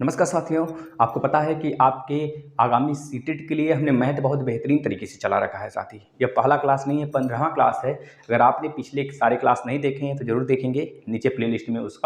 नमस्कार साथियों। आपको पता है कि आपके आगामी सीटेट के लिए हमने मैथ बहुत बेहतरीन तरीके से चला रखा है साथी। यह पहला क्लास नहीं है, 15वां क्लास है। अगर आपने पिछले सारे क्लास नहीं देखे हैं तो ज़रूर देखेंगे। नीचे प्लेलिस्ट में उस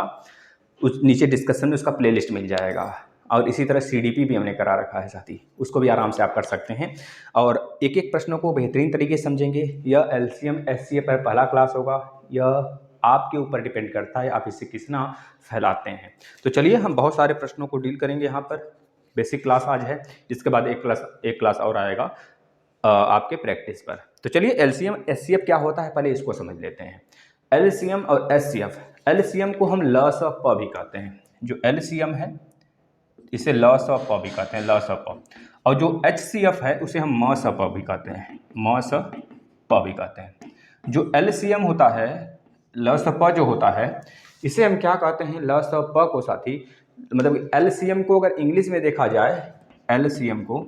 नीचे डिस्कशन में उसका प्लेलिस्ट मिल जाएगा। और इसी तरह सीडीपी भी हमने करा रखा है साथी, उसको भी आराम से आप कर सकते हैं। और एक एक प्रश्नों को बेहतरीन तरीके से समझेंगे। यह एलसीएम एचसीएफ पर पहला क्लास होगा। यह आपके ऊपर डिपेंड करता है आप इसे कितना फैलाते हैं। तो चलिए हम बहुत सारे प्रश्नों को डील करेंगे यहाँ पर। बेसिक क्लास आज है, इसके बाद एक क्लास और आएगा आपके प्रैक्टिस पर। तो चलिए एलसीएम एचसीएफ क्या होता है पहले इसको समझ लेते हैं। एलसीएम और एचसीएफ, एलसीएम को हम लॉस ऑफ प भी कहते हैं। जो एलसीएम है इसे लॉस ऑफ प भी कहते हैं, लॉस ऑफ प। और जो एचसीएफ है उसे हम मॉस ऑफ प भी कहते हैं, मॉस ऑफ प भी कहते हैं। जो एलसीएम होता है, लॉस ऑफ प जो होता है, इसे हम क्या कहते हैं, लॉस ऑफ प को साथी, मतलब एलसीएम को अगर इंग्लिश में देखा जाए, एलसीएम को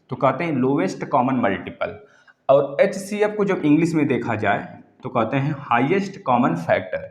तो कहते हैं लोवेस्ट कॉमन मल्टीपल। और एचसीएफ को जब इंग्लिश में देखा जाए तो कहते हैं highest common factor,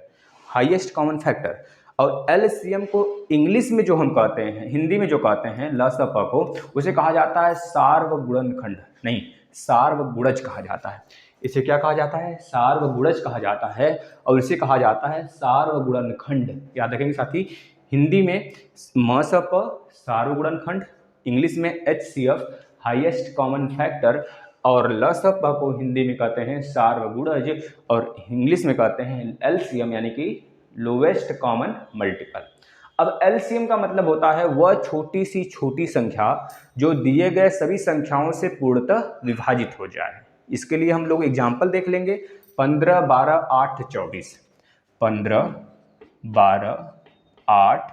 highest common factor. और एलसीएम को इंग्लिश में जो हम कहते हैं, हिंदी में जो कहते हैं लॉस ऑफ प को, उसे कहा जाता है सार्वगुणनखंड, नहीं सार्वगुणज कहा जाता है। इसे क्या कहा जाता है, सार्वगुणज कहा जाता है। और इसे कहा जाता है सार्वगुणनखंड। याद रखेंगे साथी, हिंदी में मॉस ऑफ प सार्वगुणनखंड, इंग्लिश में एचसीएफ हाईएस्ट कॉमन फैक्टर, और लॉस ऑफ प को हिंदी में कहते हैं सार्वगुणज, और इंग्लिश में कहते हैं एलसीएम यानी कि लोवेस्ट कॉमन मल्टीपल। अब एलसीएम का मतलब होता है वह छोटी सी छोटी संख्या जो दिए गए सभी संख्याओं से पूर्णतः विभाजित हो जाए। इसके लिए हम लोग एग्जाम्पल देख लेंगे। 15, 12, 8, 24, 15, 12, 8,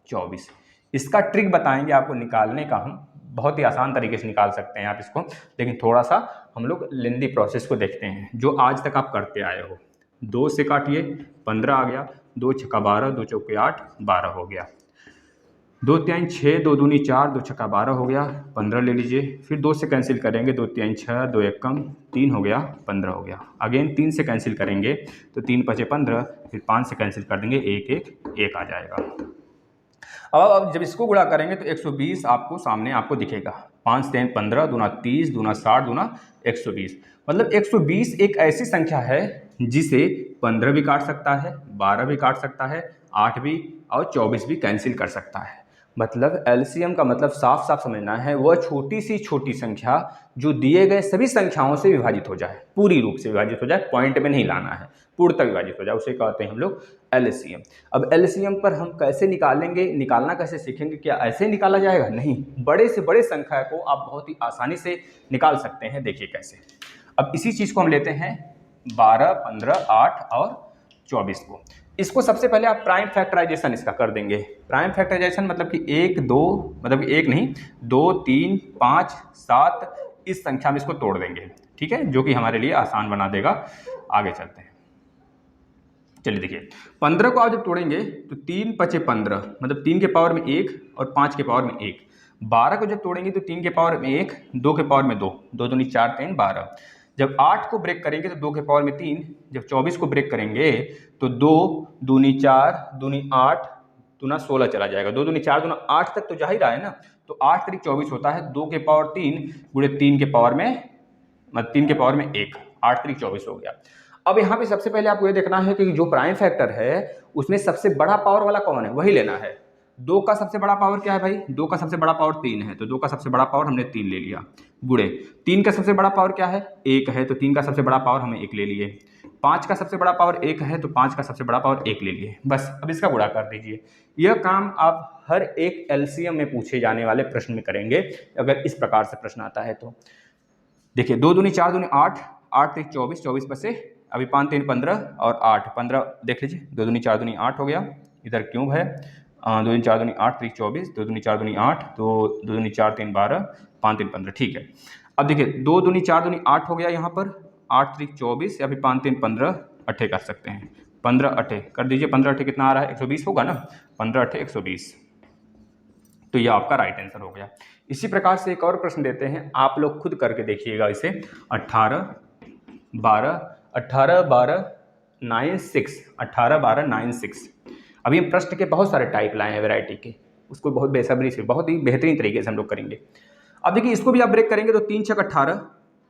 24। इसका ट्रिक बताएंगे आपको निकालने का। हम बहुत ही आसान तरीके से निकाल सकते हैं आप इसको, लेकिन थोड़ा सा हम लोग लेंदी प्रोसेस को देखते हैं जो आज तक आप करते आए हो। 2 से काटिए, 15 आ गया, 2 छक्का 12, 2 चौके 8, 12 हो गया। 2 3 6, 2 दूनी 4, 2 छक्का 12 हो गया, 15 ले लीजिए। फिर 2 से कैंसिल करेंगे, 2 3 6, 2 1 कम, 3 हो गया, 15 हो गया। अगेन 3 से कैंसिल करेंगे तो 3 5 15, फिर 5 से कैंसिल कर देंगे, 1 1 1 आ जाएगा। अब जब इसको गुणा करेंगे तो 120 आपको सामने आपको दिखेगा। 5 3 15, दूना 30, दूना 60, दूना 120। मतलब 120 एक ऐसी संख्या है जिसे 15 भी काट सकता है, 12 भी काट सकता है, 8 भी और 24 भी कैंसिल कर सकता है। मतलब एलसीएम का मतलब साफ साफ समझना है, वह छोटी सी छोटी संख्या जो दिए गए सभी संख्याओं से विभाजित हो जाए, पूरी रूप से विभाजित हो जाए, पॉइंट में नहीं लाना है, पूर्णतः विभाजित हो जाए, उसे कहते हैं हम लोग एलसीएम। अब एलसीएम पर हम कैसे निकालेंगे, निकालना कैसे सीखेंगे? क्या ऐसे निकाला जाएगा? नहीं, बड़े से बड़े संख्या को आप बहुत ही आसानी से निकाल सकते हैं। देखिए कैसे। अब इसी चीज़ को हम लेते हैं 12, 15, 8 और 24 को। इसको सबसे पहले आप प्राइम फैक्टराइजेशन इसका कर देंगे। प्राइम फैक्टराइजेशन मतलब कि 1 2, मतलब कि 1 नहीं, 2 3 5 7, इस संख्या में इसको तोड़ देंगे, ठीक है, जो कि हमारे लिए आसान बना देगा। आगे चलते हैं। चलिए देखिए, 15 को आप जब तोड़ेंगे तो 3 5 15, मतलब 3 के पावर में 1 और 5 के पावर में 1। 12 को जब तोड़ेंगे तो 3 के पावर में 1, 2 के पावर में 2, 2 दूनी 4 3 12। जब 8 को ब्रेक करेंगे तो 2 के पावर में 3। जब 24 को ब्रेक करेंगे तो 2 दूनी 4, दूनी 8, दूना 16 चला जाएगा। 2 दूनी 4, दूना 8 तक तो जा ही रहा है ना, तो 8 3 24 होता है। 2 के पावर 3 गुणे 3 के पावर में, मतलब 3 के पावर में 1, 8 3 24 हो गया। अब यहाँ पे सबसे पहले आपको ये देखना है कि जो प्राइम फैक्टर है उसमें सबसे बड़ा पावर वाला कौन है, वही लेना है। 2 का सबसे बड़ा पावर क्या है भाई? 2 का सबसे बड़ा पावर 3 है, तो 2 का सबसे बड़ा पावर हमने 3 ले लिया। गुणे 3 का सबसे बड़ा पावर क्या है? 1 है, तो 3 का सबसे बड़ा पावर हमें 1 ले लिए। 5 का सबसे बड़ा पावर 1 है, तो 5 का सबसे बड़ा पावर 1 ले लिए। बस अब इसका गुणा कर दीजिए। यह काम आप हर एक एलसीएम में पूछे जाने वाले प्रश्न में करेंगे, अगर इस प्रकार से प्रश्न आता है तो। देखिए 2 दूनी 4 दूनी 8, 8 3 24, 24 पर से अभी 5 3 15 और 8 15 देख लीजिए। 2 दूनी 4 दूनी 8 हो गया, इधर क्यूब है। 2 दूनी 4 दूनी 8 3 24, 2 दूनी 4 दूनी 8, तो 2 दूनी 4 3 12, 5 3 15, ठीक है। अब देखिए 2 दूनी 4 दूनी 8 हो गया यहाँ पर, 8 3 24 या फिर 5 3 15, 8 कर सकते हैं। 15 8 कर दीजिए। 15 8 कितना आ रहा है? 120 होगा ना। 15 8 120, तो ये आपका राइट आंसर हो गया। इसी प्रकार से एक और प्रश्न देते हैं, आप लोग खुद करके देखिएगा इसे। 18 12, 18 12 9 6, 18 12 9 6। अभी हम प्रश्न के बहुत सारे टाइप लाए हैं वैरायटी के, उसको बहुत बेसब्री से, बहुत ही बेहतरीन तरीके से हम लोग करेंगे। अब देखिए इसको भी आप ब्रेक करेंगे तो 3 छक 18,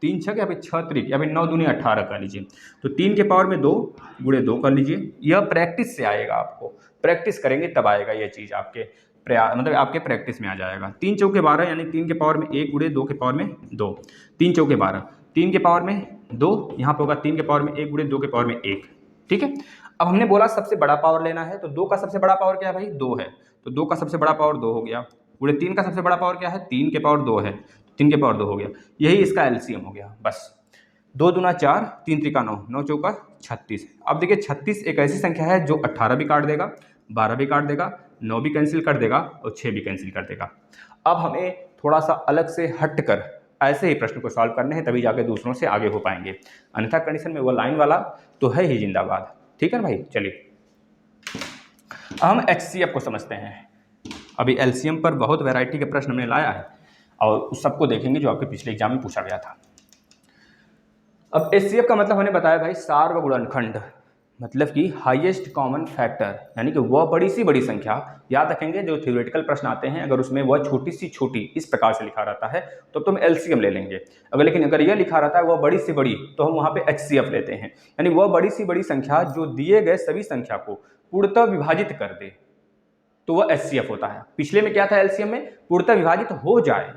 3 छक या फिर 6 त्रिक या फिर 9 दूनी 18 कर लीजिए, तो 3 के पावर में 2 गुणे 2 कर लीजिए। यह प्रैक्टिस से आएगा, आपको प्रैक्टिस करेंगे तब आएगा यह चीज़, आपके मतलब आपके प्रैक्टिस में आ जाएगा। 3 चौके 12 यानी 3 के पावर में 1 गुणे 2 के पावर में 2, 3 चौके 12, 3 के पावर में 2, यहाँ पर होगा 3 के पावर में 1 गुणे 2 के पावर में 1, ठीक है। अब हमने बोला सबसे बड़ा पावर लेना है, तो 2 का सबसे बड़ा पावर क्या है भाई, 2 है, तो 2 का सबसे बड़ा पावर 2 हो गया, गुणे 3 का सबसे बड़ा पावर क्या है, 3 के पावर 2 है, 3 के पावर 2 हो गया, यही इसका एलसीएम हो गया। बस 2 दूना 4, 3 त्रिका 9, 9 चौका 36। अब देखिए 36 एक ऐसी संख्या है जो 18 भी काट देगा, 12 भी काट देगा, 9 भी कैंसिल कर देगा और 6 भी कैंसिल कर देगा। अब हमें थोड़ा सा अलग से हट कर ऐसे ही प्रश्न को सॉल्व करने हैं, तभी जाके दूसरों से आगे हो पाएंगे, अन्यथा कंडीशन में वो लाइन वाला तो है ही जिंदाबाद, ठीक है ना भाई। चलिए हम HCF को समझते हैं। अभी LCM पर बहुत वैरायटी के प्रश्न हमने लाया है और उस सबको देखेंगे जो आपके पिछले एग्जाम में पूछा गया था। अब HCF का मतलब हमने बताया भाई सार्वगुणनखंड, मतलब कि हाईएस्ट कॉमन फैक्टर, यानी कि वह बड़ी सी बड़ी संख्या। याद रखेंगे जो थ्योरेटिकल प्रश्न आते हैं, अगर उसमें वह छोटी सी छोटी इस प्रकार से लिखा रहता है तो तुम LCM ले लेंगे, लेकिन अगर यह लिखा रहता है वह बड़ी से बड़ी तो हम वहाँ पे HCF लेते हैं, यानी वह बड़ी सी बड़ी संख्या जो दिए गए सभी संख्या को पूर्णतः विभाजित कर दे, तो वह HCF होता है। पिछले में क्या था LCM में, पूर्णतः विभाजित हो जाए,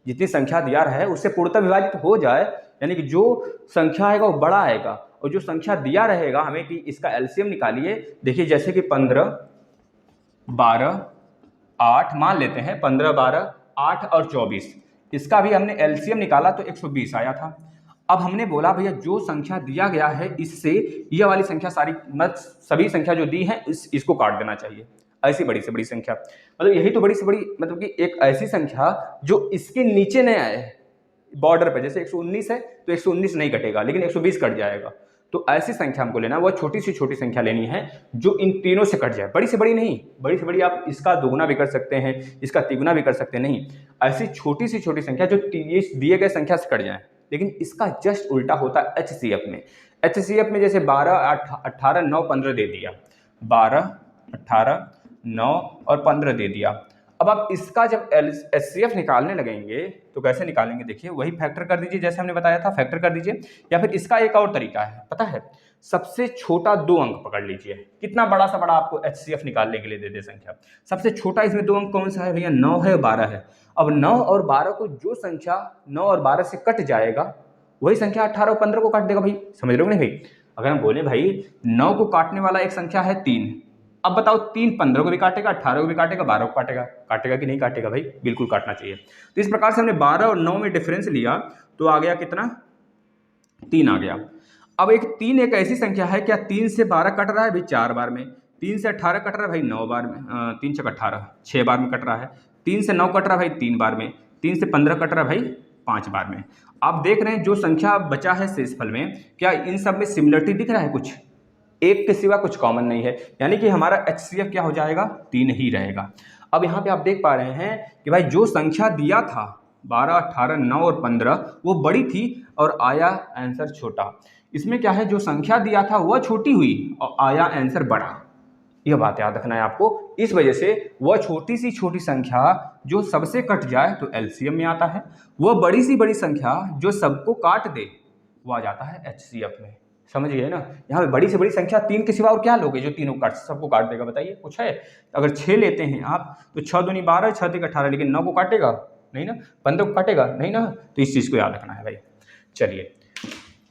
जितनी संख्या दिया रहा है उससे पूर्णतः विभाजित हो जाए, यानी कि जो संख्या आएगा वो बड़ा आएगा और जो संख्या दिया रहेगा हमें कि इसका LCM निकालिए। देखिए जैसे कि 15, 12, 8 मान लेते हैं, 15, 12, 8 और 24, इसका भी हमने LCM निकाला तो 120 आया था। अब हमने बोला भैया जो संख्या दिया गया है इससे यह वाली संख्या सारी सभी संख्या जो दी है इसको काट देना चाहिए, ऐसी बड़ी से बड़ी संख्या, मतलब यही तो बड़ी से बड़ी, मतलब कि एक ऐसी संख्या जो इसके नीचे नहीं आए बॉर्डर पे, जैसे 119 है तो 119 नहीं कटेगा लेकिन 120 कट जाएगा, तो ऐसी संख्या हमको लेना है, वह छोटी सी छोटी संख्या लेनी है जो इन तीनों से कट जाए। बड़ी से बड़ी नहीं, बड़ी से बड़ी आप इसका दोगुना भी कर सकते हैं, इसका तिगुना भी कर सकते हैं, नहीं, ऐसी छोटी सी छोटी संख्या जो दिए गए संख्या से कट जाए। लेकिन इसका जस्ट उल्टा होता है HCF में। HCF में जैसे 12, 18, 9, 15 दे दिया, 12, 18, 9 और 15 दे दिया। अब आप इसका जब HCF निकालने लगेंगे तो कैसे निकालेंगे, देखिए वही फैक्टर कर दीजिए जैसे हमने बताया था, फैक्टर कर दीजिए, या फिर इसका एक और तरीका है पता है, सबसे छोटा 2 अंक पकड़ लीजिए, कितना बड़ा सा बड़ा आपको HCF निकालने के लिए दे दे संख्या, सबसे छोटा इसमें 2 अंक कौन सा है भैया, 9 है और 12 है। अब 9 और 12 को जो संख्या 9 और 12 से कट जाएगा वही संख्या 18 और 15 को काट देगा भाई, समझ रहे हो नहीं भाई। अगर हम बोले भाई 9 को काटने वाला एक संख्या है 3, अब बताओ 3 15 को भी काटेगा, 18 को भी काटेगा, 12 को काटेगा, काटेगा कि नहीं काटेगा भाई, बिल्कुल काटना चाहिए। तो इस प्रकार से हमने 12 और 9 में डिफरेंस लिया तो आ गया कितना, 3 आ गया। अब एक 3 एक ऐसी संख्या है, क्या 3 से 12 कट रहा है भाई 4 बार में, 3 से 18 कट रहा है भाई 9 बार में, 3 छक 18 6 बार में कट रहा है, 3 से 9 कट रहा है भाई 3 बार में, 3 से 15 कट रहा है भाई 5 बार में। आप देख रहे हैं जो संख्या बचा है शेषफल में, क्या इन सब में सिमिलरिटी दिख रहा है, कुछ एक के सिवा कुछ कॉमन नहीं है, यानी कि हमारा HCF क्या हो जाएगा, 3 ही रहेगा। अब यहाँ पे आप देख पा रहे हैं कि भाई जो संख्या दिया था 12, 18, 9 और 15 वो बड़ी थी और आया आंसर छोटा, इसमें क्या है जो संख्या दिया था वह छोटी हुई और आया आंसर बड़ा, यह बात याद रखना है आपको। इस वजह से वह छोटी सी छोटी संख्या जो सबसे कट जाए तो LCM में आता है, वह बड़ी सी बड़ी संख्या जो सबको काट दे वो आ जाता है HCF में, समझ गए ना। यहाँ पे बड़ी से बड़ी संख्या 3 के सिवा और क्या लोगे जो तीनों काट सबको काट देगा, बताइए कुछ है। अगर 6 लेते हैं आप तो 6 दूनी 12, 6 तिक 18, लेकिन 9 को काटेगा नहीं ना, 15 को काटेगा नहीं ना, तो इस चीज़ को याद रखना है भाई। चलिए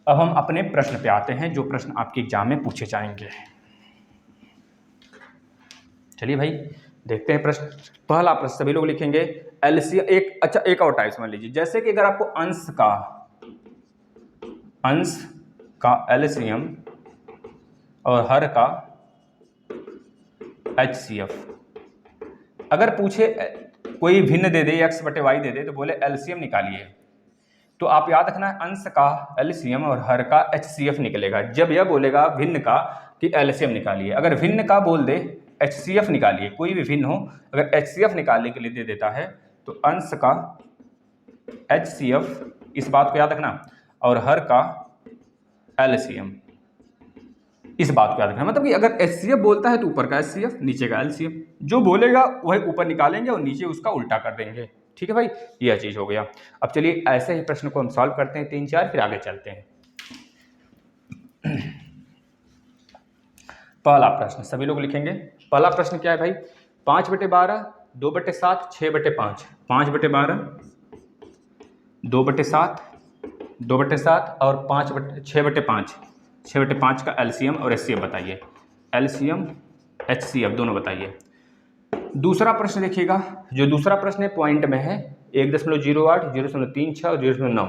अब हम अपने प्रश्न पे आते हैं जो प्रश्न आपके एग्जाम में पूछे जाएंगे। चलिए भाई देखते हैं प्रश्न। पहला प्रश्न सभी लोग लिखेंगे LCM, एक और टाइप समझ लीजिए, जैसे कि अगर आपको अंश का LCM और हर का HCF अगर पूछे, कोई भिन्न दे दे x बटे y दे दे तो बोले LCM निकालिए, तो आप याद रखना अंश का LCM और हर का HCF निकलेगा। जब यह बोलेगा भिन्न का कि LCM निकालिए, अगर भिन्न का बोल दे HCF निकालिए, कोई भी भिन्न हो अगर HCF निकालने के लिए दे देता है तो अंश का HCF, इस बात को याद रखना, और हर का LCM, इस बात को याद रखना, मतलब कि अगर एचसीएफ बोलता है तो ऊपर का एचसीएफ नीचे का एलसीएफ, जो बोलेगा वही ऊपर निकालेंगे और नीचे उसका उल्टा कर देंगे। ठीक है भाई, यह चीज हो गया। अब चलिए ऐसे ही प्रश्न को हम सॉल्व करते हैं 3-4, फिर आगे चलते हैं। पहला प्रश्न सभी लोग लिखेंगे। पहला प्रश्न क्या है भाई, 5/12, 2/7, 6/5। 5/12, 2/7, 2/7 और 6/5। 6/5 का एलसीएम और एचसीएफ बताइए। एलसीएम एचसीएफ दोनों बताइए। दूसरा प्रश्न देखिएगा, जो दूसरा प्रश्न है पॉइंट में है 1.08, 0.36 और 0.9।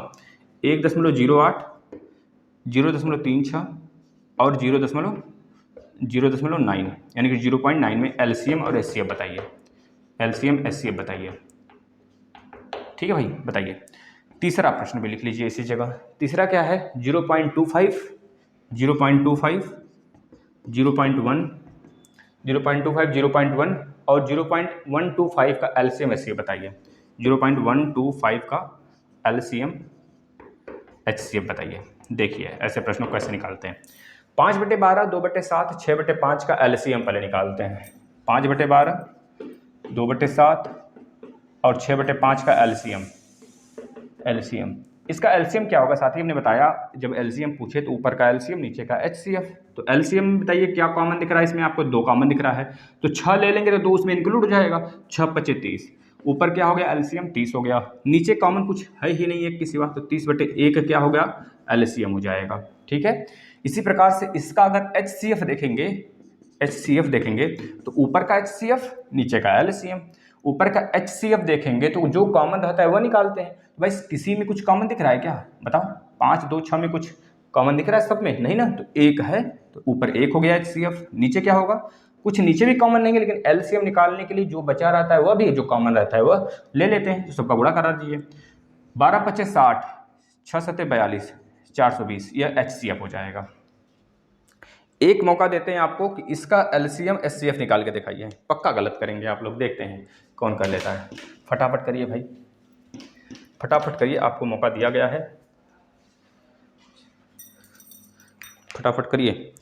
1.08, 0.36 और 0.9, यानी कि 0.9 में एलसीएम और एचसीएफ बताइए। एलसीएम एचसीएफ बताइए। ठीक है भाई, बताइए। तीसरा प्रश्न भी लिख लीजिए इसी जगह। तीसरा क्या है, 0.25, 0.25, 0.1, 0.25, 0.1 और 0.125 का एलसीएम एचसीएफ बताइए। 0.125 का एलसीएम एचसीएफ बताइए। देखिए ऐसे प्रश्नों को कैसे निकालते हैं। 5/12, 2/7, 6/5 का एलसीएम पहले निकालते हैं। 5/12, 2/7 और 6/5 का एलसीएम। एलसीएम, इसका एलसीएम क्या होगा साथी, हमने बताया जब एलसीएम पूछे तो ऊपर का एलसीएम नीचे का एचसीएफ। तो एलसीएम बताइए क्या कॉमन दिख रहा है इसमें, आपको 2 कॉमन दिख रहा है, तो 6 ले लेंगे तो 2 उसमें इंक्लूड हो जाएगा। 6×5 = 30। ऊपर क्या हो गया, एलसीएम 30 हो गया। नीचे कॉमन कुछ है ही नहीं एक के सिवा, तो 30/1 क्या हो गया, एलसीएम हो जाएगा। ठीक है। इसी प्रकार से इसका अगर एचसीएफ देखेंगे, एचसीएफ देखेंगे तो ऊपर का एचसीएफ नीचे का एलसीएम। ऊपर का एचसीएफ देखेंगे तो जो कॉमन रहता है वह निकालते हैं। भाई किसी में कुछ कॉमन दिख रहा है क्या, बताओ। 5, 2, 6 में कुछ कॉमन दिख रहा है सब में, नहीं ना, तो 1 है तो ऊपर 1 हो गया एचसीएफ। नीचे क्या होगा, कुछ नीचे भी कॉमन नहीं है, लेकिन एलसीएम निकालने के लिए जो बचा रहता है वह भी जो कॉमन रहता है वह ले लेते हैं, तो सबका गुणा करा दीजिए। 12×5 = 60, 6×7 = 42, 420, यह एचसीएफ हो जाएगा। एक मौका देते हैं आपको कि इसका एलसीएम एचसीएफ निकाल के दिखाइए। पक्का गलत करेंगे आप लोग, देखते हैं कौन कर लेता है। फटाफट करिए भाई, फटाफट करिए, आपको मौका दिया गया है, फटाफट करिए।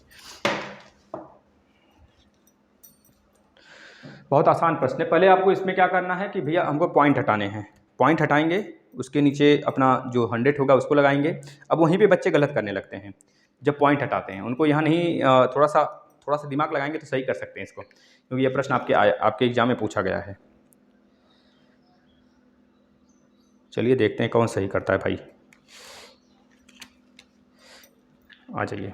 बहुत आसान प्रश्न है। पहले आपको इसमें क्या करना है कि भैया हमको पॉइंट हटाने हैं। पॉइंट हटाएंगे, उसके नीचे अपना जो 100 होगा उसको लगाएंगे। अब वहीं पे बच्चे गलत करने लगते हैं जब पॉइंट हटाते हैं, उनको यहाँ नहीं, थोड़ा सा दिमाग लगाएंगे तो सही कर सकते हैं इसको, क्योंकि ये प्रश्न आपके एग्जाम में पूछा गया है। चलिए देखते हैं कौन सही करता है भाई, आ जाइए।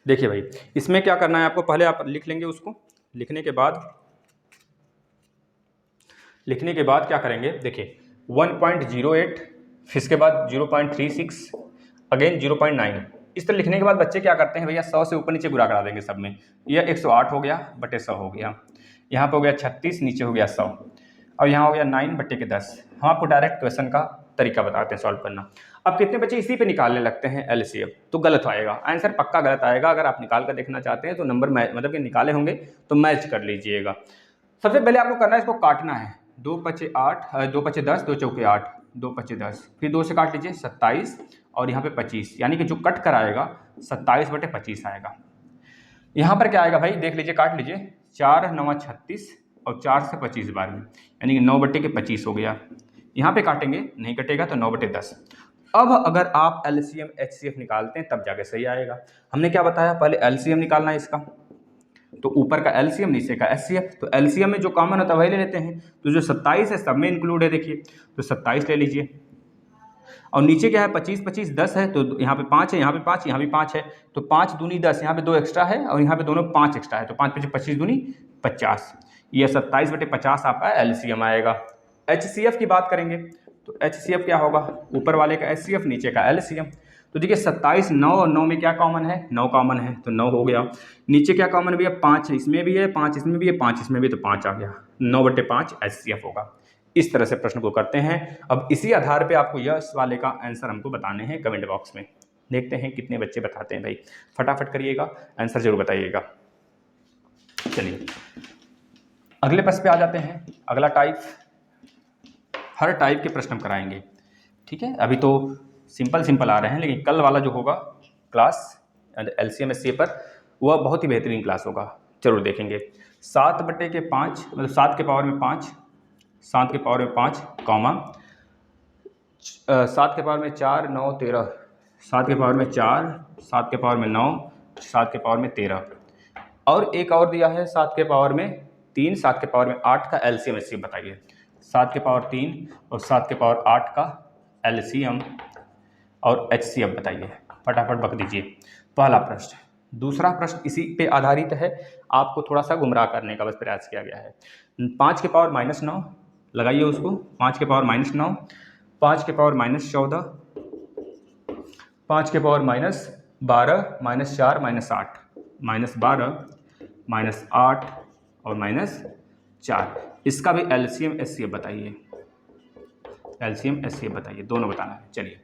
देखिए भाई, इसमें क्या करना है आपको, पहले आप लिख लेंगे उसको। लिखने के बाद क्या करेंगे, देखिए 1.08, फिर इसके बाद 0.36, अगेन 0.9। इस तरह लिखने के बाद बच्चे क्या करते हैं भैया, 100 से ऊपर नीचे गुणा करा देंगे सब में। यह 108 हो गया बटे 100 हो गया, यहाँ पे हो गया 36, नीचे हो गया 100, और यहाँ हो गया 9/10। हम आपको डायरेक्ट क्वेश्चन का तरीका बताते हैं सॉल्व करना। अब कितने बच्चे इसी पे निकालने लगते हैं एलसीएम, तो गलत आएगा, आंसर पक्का गलत आएगा। अगर आप निकाल कर देखना चाहते हैं तो नंबर मतलब कि निकाले होंगे तो मैच कर लीजिएगा। सबसे पहले आपको करना है, इसको काटना है। 2×5 = 8, 2×5 = 10, 2×4 = 8, 2×5 = 10, फिर 2 से काट लीजिए 27, और यहाँ पे 25, यानी कि जो कट कर आएगा 27/25 आएगा। यहाँ पर क्या आएगा भाई, देख लीजिए, काट लीजिए। 4×9 = 36 और 4 से 25 बार में, यानी कि 9/25 हो गया। यहाँ पे काटेंगे, नहीं कटेगा तो 9/10। अब अगर आप एलसीएम एचसीएफ निकालते हैं तब जाके सही आएगा। हमने क्या बताया, पहले एलसीएम निकालना है इसका, तो ऊपर का एलसीएम नीचे का एचसीएफ। तो एलसीएम में जो कॉमन होता है वही ले लेते हैं, तो जो 27 है सब में इंक्लूड है, देखिए, तो 27 ले लीजिए। और नीचे क्या है, 25, 25, 10 है, तो यहाँ पे 5 है, यहाँ पे 5, यहाँ भी 5 है, तो 5 दूनी 10, यहाँ पे 2 एक्स्ट्रा है, और यहाँ पे दोनों 5 एक्स्ट्रा है, तो 5 × 25 दूनी 50। ये 27/50 आपका एलसीएम आएगा। एचसीएफ की बात करेंगे तो एचसीएफ क्या होगा, ऊपर वाले का एचसीएफ नीचे का एलसीएम। तो देखिए 27, 9 और 9 में क्या कॉमन है, 9 कॉमन है, तो 9 हो गया। नीचे क्या कॉमन भी है, 5 इसमें भी है, 5 इसमें भी है, 5 इसमें भी, तो 5 आ गया। 9/5 एचसीएफ होगा। इस तरह से प्रश्न को करते हैं। अब इसी आधार पे आपको यह इस वाले का आंसर हमको बताने हैं कमेंट बॉक्स में। देखते हैं कितने बच्चे बताते हैं भाई, फटाफट करिएगा, आंसर जरूर बताइएगा। चलिए अगले प्रश्न पे आ जाते हैं। अगला टाइप, हर टाइप के प्रश्न हम कराएंगे, ठीक है। अभी तो सिंपल आ रहे हैं, लेकिन कल वाला जो होगा क्लास LCM SCA पर, वह बहुत ही बेहतरीन क्लास होगा, जरूर देखेंगे। 7/5 मतलब 7 के पावर में 5, 7 के पावर में 5 कॉमा 7 के पावर में 4 9 13, 7 के पावर में 4, 7 के पावर में 9, 7 के पावर में 13, और एक और दिया है 7 के पावर में 3, 7 के पावर में 8 का LCM SCM बताइए। 7 के पावर 3 और 7 के पावर 8 का LCM और HCF बताइए, फटाफट बक दीजिए। पहला प्रश्न। दूसरा प्रश्न इसी पे आधारित है, आपको थोड़ा सा गुमराह करने का बस प्रयास किया गया है। 5 के पावर -9 लगाइए उसको, 5 के पावर -9, 5 के पावर -14, 5 के पावर -12, -4, -8, -12, -8 और -4। इसका भी LCM SCF बताइए, LCM SCF बताइए, दोनों बताना है। चलिए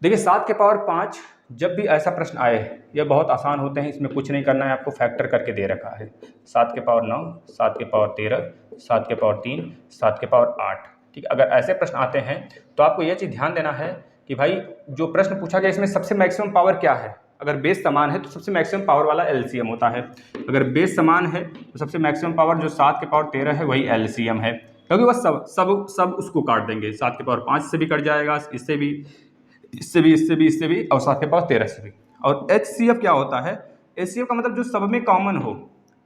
देखिए, 7 के पावर 5, जब भी ऐसा प्रश्न आए, यह बहुत आसान होते हैं, इसमें कुछ नहीं करना है, आपको फैक्टर करके दे रखा है। 7 के पावर 9, 7 के पावर 13, 7 के पावर 3, 7 के पावर 8, ठीक है। अगर ऐसे प्रश्न आते हैं तो आपको यह चीज़ ध्यान देना है कि भाई जो प्रश्न पूछा गया इसमें सबसे मैक्सिमम पावर क्या है। अगर बेस समान है तो सबसे मैक्सिमम पावर वाला LCM होता है। अगर बेस समान है तो सबसे मैक्सिमम पावर जो 7 के पावर 13 है वही LCM है, क्योंकि वह सब उसको काट देंगे। 7 के पावर 5 से भी कट जाएगा, इससे भी, इससे भी, इससे भी, इससे भी, और 7 के पावर 13 से भी। और HCF क्या होता है? HCF का मतलब जो सब में कॉमन हो,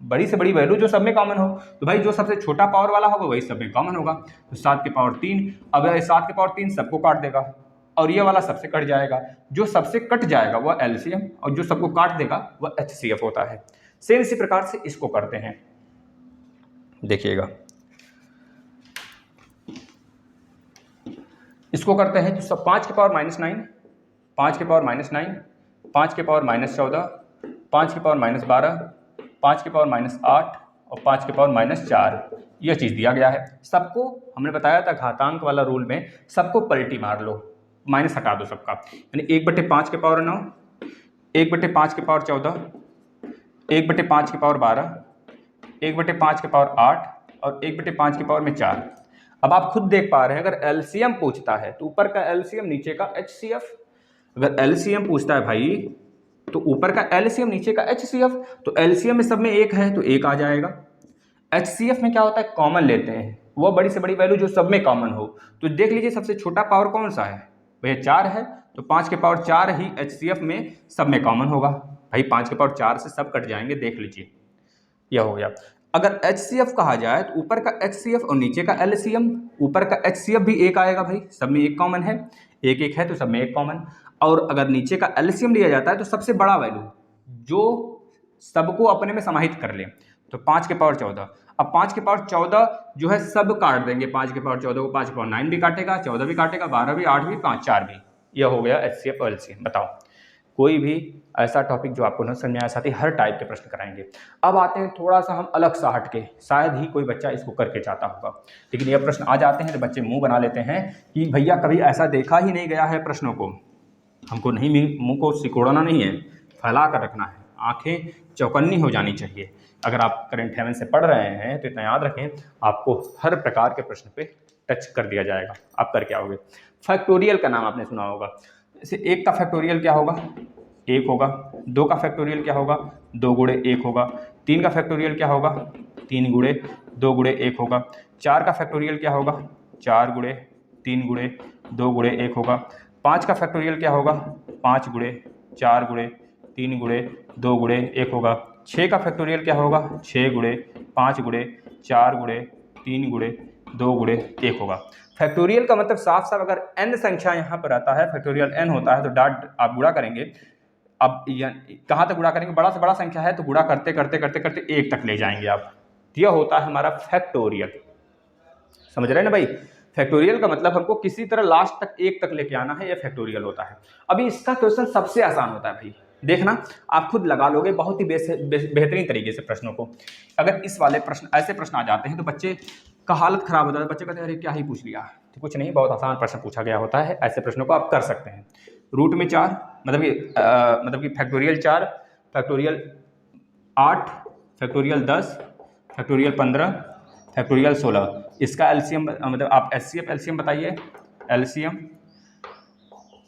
बड़ी से बड़ी वैल्यू जो सब में कॉमन हो। तो भाई जो सबसे छोटा पावर वाला होगा वही सब में कॉमन होगा। तो 7 के पावर 3, अब 7 के पावर 3 सबको काट देगा और ये वाला सबसे कट जाएगा। जो सबसे कट जाएगा वह LCM और जो सबको काट देगा वह HCF होता है। सेम इसी प्रकार से इसको करते हैं, देखिएगा इसको करते हैं। तो सब 5 के पावर -9, 5 के पावर -9, 5 के पावर -14, 5 के पावर -12, 5 के पावर -8 और 5 के पावर -4, यह चीज़ दिया गया है। सबको हमने बताया था घातांक वाला रूल में, सबको पलटी मार लो, माइनस हटा दो सबका। यानी 1/5 के पावर 9, 1/5 के पावर 14, 1/5 के पावर 12, 1/5 के पावर 8 और 1/5 के पावर में 4। अब आप खुद देख पा रहे हैं, अगर LCM पूछता है तो ऊपर का LCM नीचे का HCF। अगर LCM पूछता है भाई तो ऊपर का LCM नीचे का HCF। तो LCM में सब में 1 है तो 1 आ जाएगा। HCF में क्या होता है, कॉमन लेते हैं, वह बड़ी से बड़ी वैल्यू जो सब में कॉमन हो। तो देख लीजिए सबसे छोटा पावर कौन सा है, वह 4 है। तो 5 के पावर 4 ही HCF में सब में कॉमन होगा। भाई 5 के पावर 4 से सब कट जाएंगे, देख लीजिए, यह हो गया। अगर HCF कहा जाए तो ऊपर का HCF और नीचे का LCM, ऊपर का HCF भी 1 आएगा, भाई सब में 1 कॉमन है, 1 है तो सब में 1 कॉमन। और अगर नीचे का LCM लिया जाता है तो सबसे बड़ा वैल्यू जो सबको अपने में समाहित कर ले, तो 5 के पावर 14। अब 5 के पावर 14 जो है सब काट देंगे, 5 के पावर 14 को 5 के पावर 9 भी काटेगा, 14 भी काटेगा, 12 भी, 8 भी, 5 4 भी। यह हो गया HCF और LCM। बताओ कोई भी ऐसा टॉपिक जो आपको न समझ में आया, साथ ही हर टाइप के प्रश्न कराएंगे। अब आते हैं थोड़ा सा हम अलग सा हट के, शायद ही कोई बच्चा इसको करके चाहता होगा, लेकिन यह प्रश्न आ जाते हैं तो बच्चे मुंह बना लेते हैं कि भैया कभी ऐसा देखा ही नहीं गया है प्रश्नों को। हमको नहीं, मुंह को सिकोड़ना नहीं है, फैला कर रखना है, आंखें चौकन्नी हो जानी चाहिए। अगर आप करंट अफेयर्स से पढ़ रहे हैं तो इतना याद रखें, आपको हर प्रकार के प्रश्न पे टच कर दिया जाएगा। आप करके आओगे। फैक्टोरियल का नाम आपने सुना होगा। जैसे 1 का फैक्टोरियल क्या होगा, 1 होगा। 2 का फैक्टोरियल क्या होगा, 2 गुणे 1 होगा। 3 का फैक्टोरियल क्या होगा, 3 गुणे 2 गुणे 1 होगा। 4 का फैक्टोरियल क्या होगा, 4 गुणे 3 गुणे 2 गुणे 1 होगा। 5 का फैक्टोरियल क्या होगा, 5 गुणे 4 गुणे 3 गुणे 2 गुणे 1 होगा। 6 का फैक्टोरियल क्या होगा, 6 गुणे 5 गुणे 4 गुणे 3 गुणे 2 गुणे 1 होगा। फैक्टोरियल का मतलब साफ साफ अगर n संख्या यहाँ पर आता है, फैक्टोरियल n होता है, तो डॉट आप गुणा करेंगे। अब कहाँ तक गुणा करेंगे, बड़ा से बड़ा संख्या है तो गुणा करते करते करते करते 1 तक ले जाएंगे आप। यह होता है हमारा फैक्टोरियल। समझ रहे हैं ना भाई, फैक्टोरियल का मतलब हमको किसी तरह लास्ट तक 1 तक लेके आना है, यह फैक्टोरियल होता है। अभी इसका क्वेश्चन सबसे आसान होता है भाई, देखना आप खुद लगा लोगे बहुत ही बेहतरीन तरीके से प्रश्नों को। अगर इस वाले प्रश्न, ऐसे प्रश्न आ जाते हैं तो बच्चे का हालत खराब हो जाता है। बच्चे कहते हैं अरे क्या ही पूछ लिया, तो कुछ नहीं, बहुत आसान प्रश्न पूछा गया होता है। ऐसे प्रश्नों को आप कर सकते हैं। रूट में 4 मतलब कि factorial 4, factorial 8, factorial 10, factorial 15 factorial 16, इसका एलसीएम मतलब आप एचसीएफ एलसीएम बताइए, एलसीएम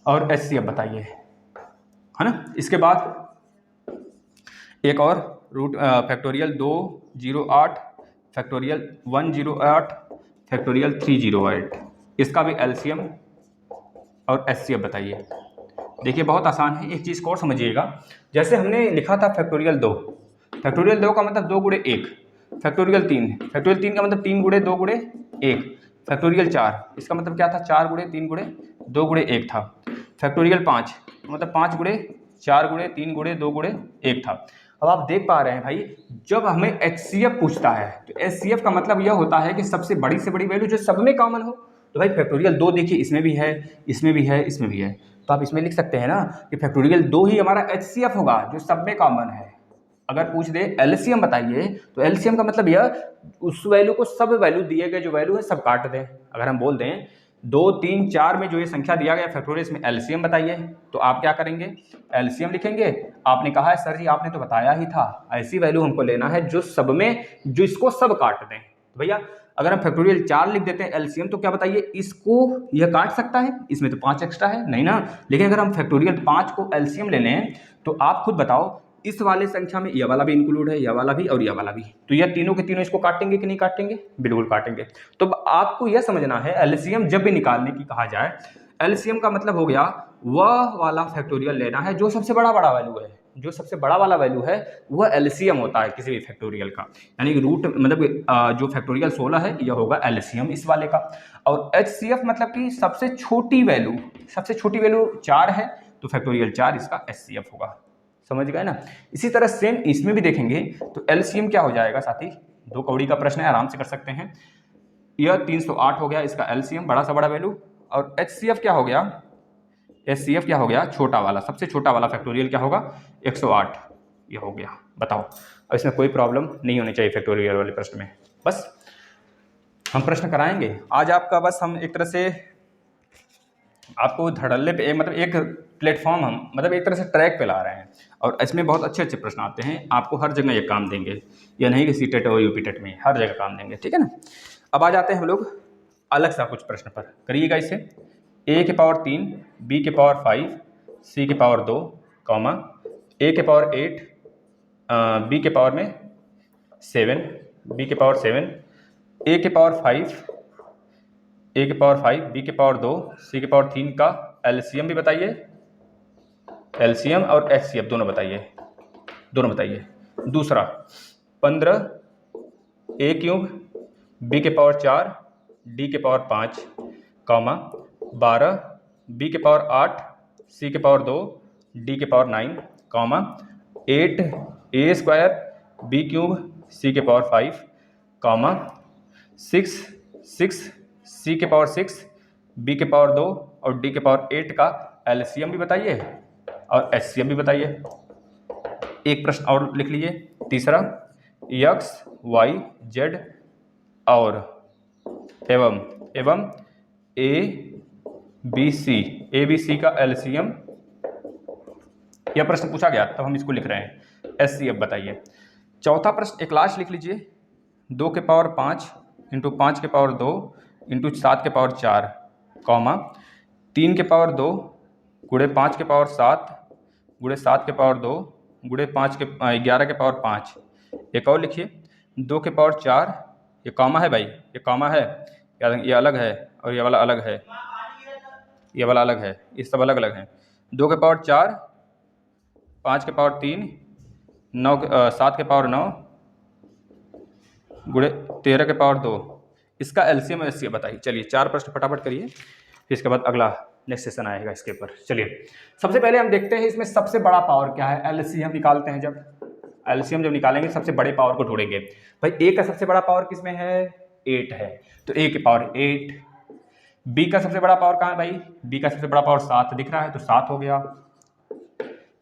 और एचसीएफ बताइए, है ना। इसके बाद एक और रूट फैक्टोरियल 208 फैक्टोरियल 108 फैक्टोरियल 308, इसका भी एलसीएम और एचसीएफ बताइए। देखिए बहुत आसान है, एक चीज़ को और समझिएगा। जैसे हमने लिखा था फैक्टोरियल 2, फैक्टोरियल 2 का मतलब 2 गुणे 1, फैक्टोरियल 3 का मतलब 3 गुणे 2 गुणे 1, फैक्टोरियल 4 इसका मतलब क्या था 4 गुणे 3 गुणे 2 गुणे 1 था, फैक्टोरियल 5 मतलब 5 गुणे 4 गुणे 3 गुणे 2 गुणे 1 था। अब आप देख पा रहे हैं भाई, जब हमें एचसीएफ पूछता है तो एचसीएफ का मतलब यह होता है कि सबसे बड़ी से बड़ी वैल्यू जो सब में कॉमन हो। तो भाई फैक्टोरियल 2 देखिए, इसमें भी है, इसमें भी है, इसमें भी है, तो आप इसमें लिख सकते हैं ना कि फैक्टोरियल 2 ही हमारा एचसीएफ होगा जो सब में कॉमन है। अगर पूछ दे एलसीएम बताइए तो एलसीएम का मतलब यह उस वैल्यू को सब वैल्यू दिए गए जो वैल्यू है सब काट दें। अगर हम बोल दें 2 3 4 में जो ये संख्या दिया गया फैक्टोरियल इसमें एलसीएम बताइए, तो आप क्या करेंगे एलसीएम लिखेंगे। आपने कहा है सर जी आपने तो बताया ही था ऐसी वैल्यू हमको लेना है जो सब में जो इसको सब काट दें। तो भैया अगर हम फैक्टोरियल 4 लिख देते हैं एलसीएम तो क्या बताइए इसको यह काट सकता है, इसमें तो 5 एक्स्ट्रा है नहीं ना। लेकिन अगर हम फैक्टोरियल 5 को एलसीएम ले लें तो आप खुद बताओ इस वाले संख्या में यह वाला भी इंक्लूड है, यह वाला भी और यह वाला भी, तो यह तीनों के तीनों इसको काटेंगे कि नहीं काटेंगे, बिल्कुल काटेंगे। तो आपको यह समझना है एलसीएम जब भी निकालने की कहा जाए, एलसीएम का मतलब हो गया वह वाला फैक्टोरियल लेना है जो सबसे बड़ा वैल्यू है, जो सबसे बड़ा वाला वैल्यू है वह एलसीएम होता है किसी भी फैक्टोरियल का। यानी रूट मतलब जो फैक्टोरियल 16 है यह होगा एलसीएम इस वाले का। और एचसीएफ मतलब कि सबसे छोटी वैल्यू 4 है तो फैक्टोरियल 4 इसका एचसीएफ होगा। समझ गए ना। इसी तरह सेम इसमें भी देखेंगे तो एलसीएम क्या हो जाएगा साथी, 2 कौड़ी का प्रश्न है आराम से कर सकते हैं। यह 308 हो गया इसका एलसीएम बड़ा सा बड़ा वैल्यू, और एचसीएफ क्या हो गया, एचसीएफ क्या हो गया छोटा वाला, सबसे छोटा वाला फैक्टोरियल क्या होगा 108, ये हो गया। बताओ अब इसमें कोई प्रॉब्लम नहीं होनी चाहिए फैक्टोरियल वाले प्रश्न में। बस हम प्रश्न कराएंगे आज आपका, बस हम एक तरह से आपको धड़ल्ले पे मतलब एक प्लेटफॉर्म हम मतलब एक तरह से ट्रैक पे ला रहे हैं, और इसमें बहुत अच्छे अच्छे प्रश्न आते हैं, आपको हर जगह ये काम देंगे, या नहीं कि सीटेट और यूपीटेट में हर जगह काम देंगे, ठीक है ना। अब आ जाते हैं हम लोग अलग सा कुछ प्रश्न पर, करिएगा इसे। a के पावर 3 b के पावर 5 c के पावर 2 कॉमा a के पावर 8 b के पावर में 7 b के पावर 7 a के पावर 5 b के पावर 2 c के पावर 3 का एलसीएम भी बताइए, एलसीएम और एचसीएफ दोनों बताइए। दूसरा 15 a क्यूब b के पावर 4 d के पावर 5 कॉमा 12 b के पावर 8 c के पावर 2 d के power 9 comma 8 a square b cube c के पावर 5 कॉमा 6 c के पावर 6 b के पावर 2 और d के पावर 8 का एलसीएम भी बताइए और एचसीएफ भी बताइए। एक प्रश्न और लिख लीजिए, तीसरा x y z और एवं ए बी सी का एलसीएम, यह प्रश्न पूछा गया तब हम इसको लिख रहे हैं, एचसीएफ बताइए। चौथा प्रश्न एक लास्ट लिख लीजिए, 2 के पावर 5 इंटू 5 के पावर 2 इंटू 7 के पावर 4 कॉमा 3 के पावर 2 गुणे 5 के पावर 7 गुणे 7 के पावर 2 गुणे 5 के 11 के पावर 5। एक और लिखिए 2 के पावर 4, ये कॉमा है भाई, ये कॉमा है, ये अलग है और ये वाला अलग है, ये वाला अलग है, ये सब अलग अलग हैं। 2 के पावर 4 5 के पावर 3 7 के पावर 9 गुणे 13 के पावर 2, इसका एलसीएम और एचसीएफ बताइए। चलिए 4 प्रश्न फटाफट करिए, फिर इसके बाद अगला नेक्स्ट सेशन आएगा इसके ऊपर। चलिए सबसे पहले हम देखते हैं इसमें सबसे बड़ा पावर क्या है, एलसीएम निकालते हैं। जब एलसीएम निकालेंगे सबसे बड़े पावर को ढूंढेंगे। भाई ए का सबसे बड़ा पावर किसमें है, 8 है, तो ए के पावर 8। बी का सबसे बड़ा पावर कहाँ है भाई, बी का सबसे बड़ा पावर 7 दिख रहा है तो 7 हो गया।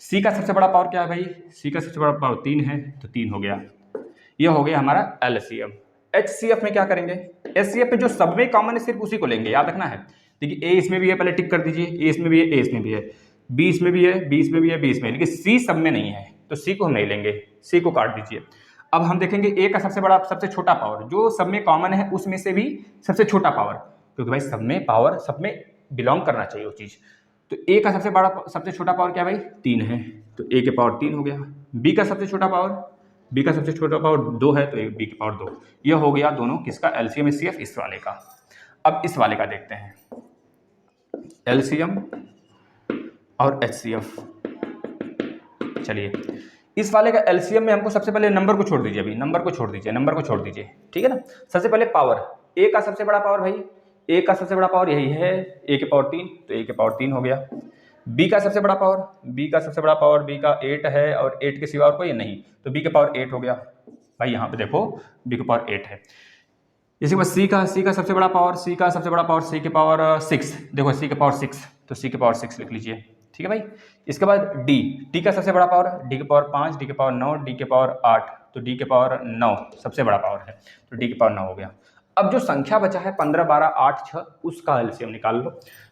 सी का सबसे बड़ा पावर क्या है भाई, सी का सबसे बड़ा पावर 3 है तो 3 हो गया। यह हो गया हमारा एलसीएम। एचसीएफ में क्या करेंगे, एचसीएफ में जो सब में कॉमन है सिर्फ उसी को लेंगे, याद रखना है। देखिए ए इसमें भी है, पहले टिक कर दीजिए, ए इसमें भी है, ए इसमें भी है, बी इसमें भी है, बी इसमें भी है, बी इसमें है, लेकिन सी सब में नहीं है तो सी को हम नहीं लेंगे, सी को काट दीजिए। अब हम देखेंगे ए का सबसे बड़ा सबसे छोटा पावर, जो सब में कॉमन है उसमें से भी सबसे छोटा पावर, क्योंकि भाई सब में पावर सब में बिलोंग करना चाहिए वो चीज़। तो ए का सबसे बड़ा सबसे छोटा पावर क्या भाई 3 है, तो ए के पावर 3 हो गया। बी का सबसे छोटा पावर 2 है, तो बी की पावर 2। यह हो गया दोनों किसका एलसीएम एचसीएफ इस वाले का। अब इस वाले का देखते हैं एलसीएम और एचसीएफ। चलिए इस वाले का एलसीएम में हमको सबसे पहले नंबर को छोड़ दीजिए, अभी नंबर को छोड़ दीजिए, ठीक है ना। सबसे पहले पावर, ए का सबसे बड़ा पावर भाई, ए का सबसे बड़ा पावर यही है ए के पावर 3, तो ए के पावर 3 हो गया। बी का सबसे बड़ा पावर, बी का 8 है और 8 के सिवा और कोई नहीं, तो बी के पावर 8 हो गया भाई। यहाँ पे देखो बी के पावर 8 है। इसी के बाद सी का सबसे बड़ा पावर, सी के पावर 6, देखो सी के पावर 6, तो सी के पावर 6 लिख लीजिए, ठीक है भाई। इसके बाद डी का सबसे बड़ा पावर, डी के पावर 5, डी के पावर 9, डी के पावर 8, तो डी के पावर 9 सबसे बड़ा पावर है, तो डी के पावर 9 हो गया। अब जो संख्या बचा है 15, 12, 8, 6, उसका एलसीएम निकाल लो।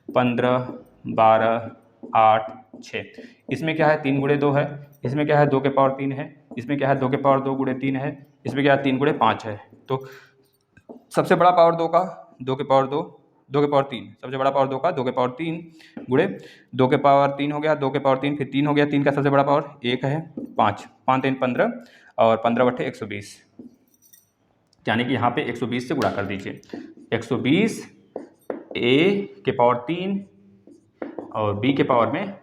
15, 12, 8, 6, इसमें क्या है 3 गुणे 2 है, इसमें क्या है 2 के पावर 3 है, इसमें क्या है 2 के पावर 2 गुणे 3 है, इसमें क्या है 3 गुणे 5 है। तो सबसे बड़ा पावर 2 का 2 के पावर 2, 2 के पावर 3, सबसे बड़ा पावर 2 का 2 के पावर 3 गुणे 2 के पावर 3 हो गया, 2 के पावर 3 फिर 3 हो गया, 3 का सबसे बड़ा पावर 1 है, 5, 5 3 15 और 15 बटे 120, यानी कि यहाँ पे 120 से गुणा कर दीजिए। 120 ए के पावर 3 और बी के पावर में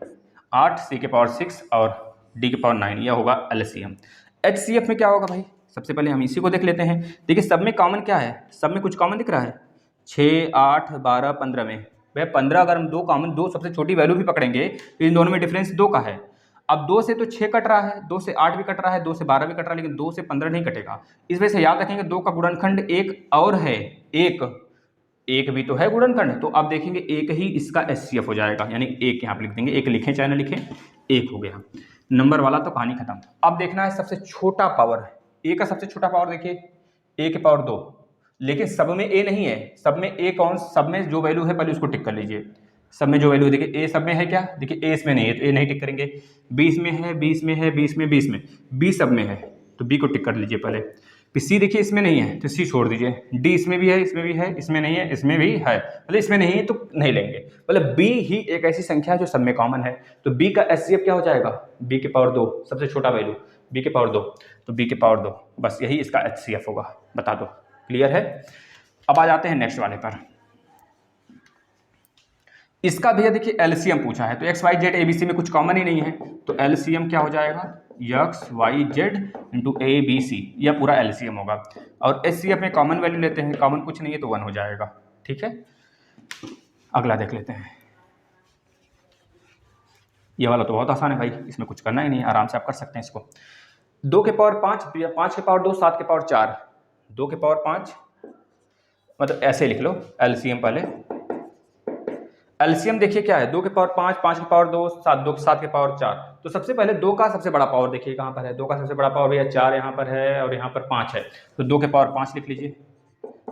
8, सी के पावर 6 और डी के पावर 9, यह होगा एलसीएम। एचसीएफ में क्या होगा भाई, सबसे पहले हम इसी को देख लेते हैं। देखिए सब में कॉमन क्या है, सब में कुछ कॉमन दिख रहा है 6, 8, 12, 15 में। वह 15 अगर हम दो सबसे छोटी वैल्यू भी पकड़ेंगे तो इन दोनों में डिफरेंस 2 का है। अब 2 से तो 6 कट रहा है, 2 से 8 भी कट रहा है, 2 से 12 भी कट रहा है, लेकिन 2 से 15 नहीं कटेगा। इस वजह से याद रखेंगे 2 का गुणनखंड एक और है, एक भी तो है गुणनखंड, तो अब देखेंगे एक ही इसका एचसीएफ हो जाएगा, यानी एक यहाँ पे लिख देंगे, एक लिखें चाहे ना लिखें, एक हो गया। नंबर वाला तो कहानी खत्म। अब देखना है सबसे छोटा पावर, ए का सबसे छोटा पावर देखिए ए के पावर 2, लेकिन सब में ए नहीं है, सब में ए कौन, सब में जो वैल्यू है पहले उसको टिक कर लीजिए। सब में जो वैल्यू देखिए ए सब में है क्या, देखिए ए इसमें नहीं है तो ए नहीं टिक करेंगे। 20 में है, 20 में है, 20 में, 20 में, बी सब में है तो बी को टिक कर लीजिए पहले। फिर सी देखिए इसमें नहीं है तो सी छोड़ दीजिए। डी इसमें भी है, इसमें भी है, इसमें नहीं है, इसमें भी है, मतलब इसमें नहीं है तो नहीं लेंगे। मतलब बी ही एक ऐसी संख्या है जो सब में कॉमन है, तो बी का एचसीएफ क्या हो जाएगा, बी के पावर 2 सबसे छोटा वैल्यू, बी के पावर 2, तो बी के पावर 2, बस यही इसका एचसीएफ होगा, बता दो। क्लियर है। अब आ जाते हैं नेक्स्ट वाले पर। इसका भैया देखिए एलसीएम पूछा है, तो एक्स वाई जेड एबीसी में कुछ कॉमन ही नहीं है, तो एलसीएम क्या हो जाएगा, X Y Z into A B C, यह पूरा एलसीएम होगा। और एचसीएफ में कॉमन वैल्यू लेते हैं, कॉमन कुछ नहीं है तो 1 हो जाएगा, ठीक है। अगला देख लेते हैं, ये वाला तो बहुत आसान है भाई, इसमें कुछ करना ही नहीं, आराम से आप कर सकते हैं इसको। 2 के पावर 5, 5 के पावर 2, 7 के पावर 4, 2 के पावर 5, मतलब ऐसे लिख लो एलसीएम पहले। एलसीएम देखिए क्या है, 2 के पावर 5, 5 के पावर 2, 7 के पावर 4। तो सबसे पहले 2 का सबसे बड़ा पावर देखिए कहाँ पर है, 2 का सबसे बड़ा पावर भैया 4 यहाँ पर है और यहाँ पर 5 है, तो 2 के पावर 5 लिख लीजिए,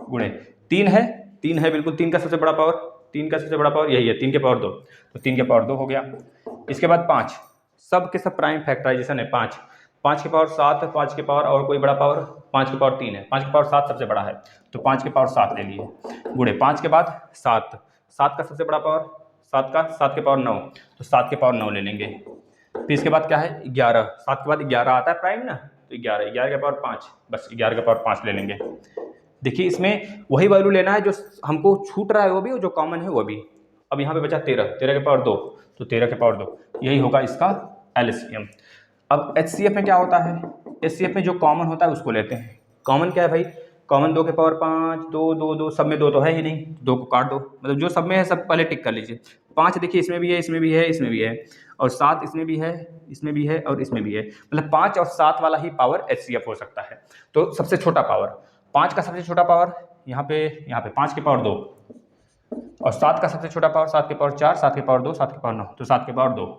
गुणे 3 है बिल्कुल, 3 का सबसे बड़ा पावर, 3 का सबसे बड़ा पावर यही है, 3 के पावर 2, तो 3 के पावर 2 हो गया। इसके बाद 5, सब के सब प्राइम फैक्टराइजेशन है, 5 के पावर 7, 5 के पावर और कोई बड़ा पावर, 5 के पावर 3 है, 5 के पावर 7 सबसे बड़ा है, तो 5 के पावर 7 ले लिए, गुणे 5 के बाद 7, 7 का सबसे बड़ा पावर, 7 के पावर 9, तो 7 के पावर 9 ले लेंगे। फिर इसके बाद क्या है 11, 7 के बाद 11 आता है प्राइम ना, तो 11 के पावर 5, बस 11 के पावर 5 ले लेंगे। देखिए इसमें वही वैल्यू लेना है जो हमको छूट रहा है वो भी और जो कॉमन है वो भी। अब यहाँ पे बचा 13 के पावर 2, तो 13 के पावर 2, यही होगा इसका एलसीएम। अब एचसीएफ में क्या होता है, एचसीएफ में जो कॉमन होता है उसको लेते हैं। कॉमन क्या है भाई, कॉमन 2 के पावर 5, 2 सब में 2 तो है ही नहीं, 2 को काट दो, मतलब जो सब में है सब पहले टिक कर लीजिए। 5 देखिए इसमें भी है, इसमें भी है, इसमें भी है, और 7 इसमें भी है, इसमें भी है और इसमें भी है, मतलब 5 और 7 वाला ही पावर एचसीएफ हो सकता है। तो सबसे छोटा पावर 5 का सबसे छोटा पावर यहाँ पे 5 के पावर 2, और 7 का सबसे छोटा पावर 7 के पावर 4, 7 के पावर 2, 7 के पावर 9, तो 7 के पावर 2।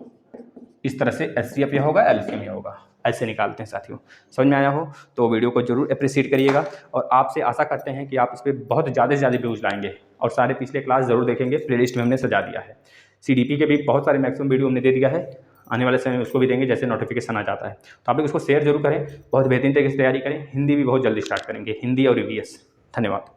इस तरह से एचसीएफ यह होगा, एलसीएम यह होगा, ऐसे निकालते हैं साथियों। समझ में आया हो तो वीडियो को जरूर अप्रिशिएट करिएगा, और आपसे आशा करते हैं कि आप इस पर बहुत ज़्यादा से ज़्यादा व्यूज़ लाएंगे, और सारे पिछले क्लास ज़रूर देखेंगे, प्लेलिस्ट में हमने सजा दिया है। सीडीपी के भी बहुत सारे मैक्सिमम वीडियो हमने दे दिया है, आने वाले समय में उसको भी देंगे जैसे नोटिफिकेशन आ जाता है। तो आप लोग इसको शेयर जरूर करें, बहुत बेहतरीन तरीके से तैयारी करें। हिंदी भी बहुत जल्दी स्टार्ट करेंगे, हिंदी और ईवीएस। धन्यवाद।